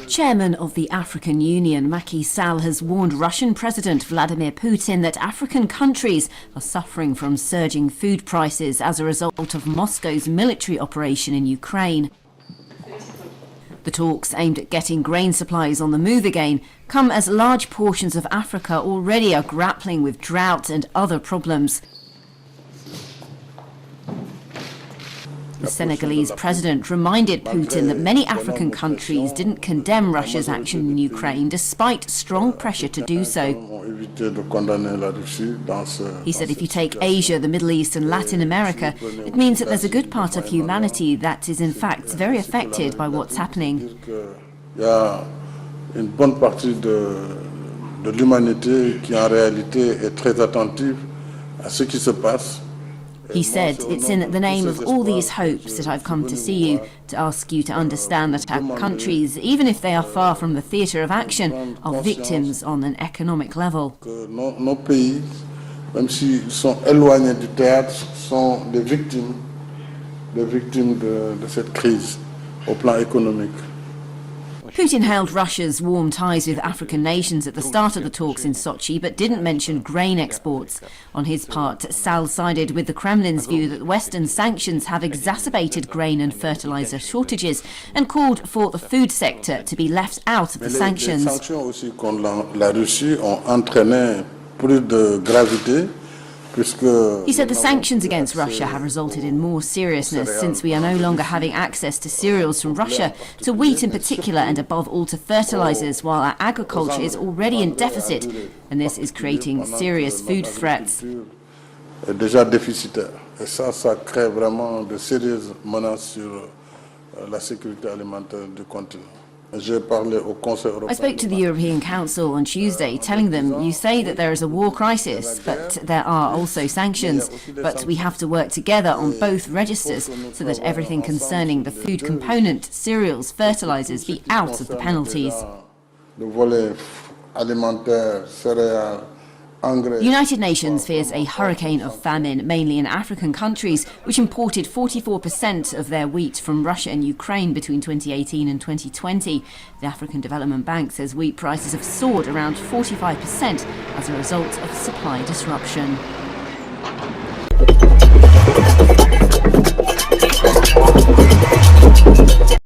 Chairman of the African Union, Macky Sall, has warned Russian President Vladimir Putin that African countries are suffering from surging food prices as a result of Moscow's military operation in Ukraine. The talks aimed at getting grain supplies on the move again come as large portions of Africa already are grappling with drought and other problems. The Senegalese president reminded Putin that many African countries didn't condemn Russia's action in Ukraine despite strong pressure to do so. He said if you take Asia, the Middle East and Latin America, it means that there's a good part of humanity that is in fact very affected by what's happening. Une bonne partie de l'humanité qui en réalité est très attentive à ce qui se passe. He said, "It's in the name of all these hopes that I've come to see you, to ask you to understand that our countries, even if they are far from the theatre of action, are victims on an economic level." Nos pays, même s'ils sont éloignés du théâtre, sont des victimes de cette crise au plan économique. Putin hailed Russia's warm ties with African nations at the start of the talks in Sochi, but didn't mention grain exports. On his part, Sall sided with the Kremlin's view that Western sanctions have exacerbated grain and fertilizer shortages and called for the food sector to be left out of the sanctions. Les sanctions aussi contre la Russie ont entraîné plus de gravité. He said the sanctions against Russia have resulted in more seriousness since we are no longer having access to cereals from Russia, to wheat in particular, and above all to fertilizers, while our agriculture is already in deficit, and this is creating serious food threats. Déjà déficitaire. Et ça crée vraiment de sérieuses menaces sur la sécurité alimentaire du continent. I spoke to the European Council on Tuesday, telling them, "You say that there is a war crisis, but there are also sanctions. But we have to work together on both registers so that everything concerning the food component, cereals, fertilizers, be out of the penalties." The United Nations fears a hurricane of famine, mainly in African countries, which imported 44% of their wheat from Russia and Ukraine between 2018 and 2020. The African Development Bank says wheat prices have soared around 45% as a result of supply disruption.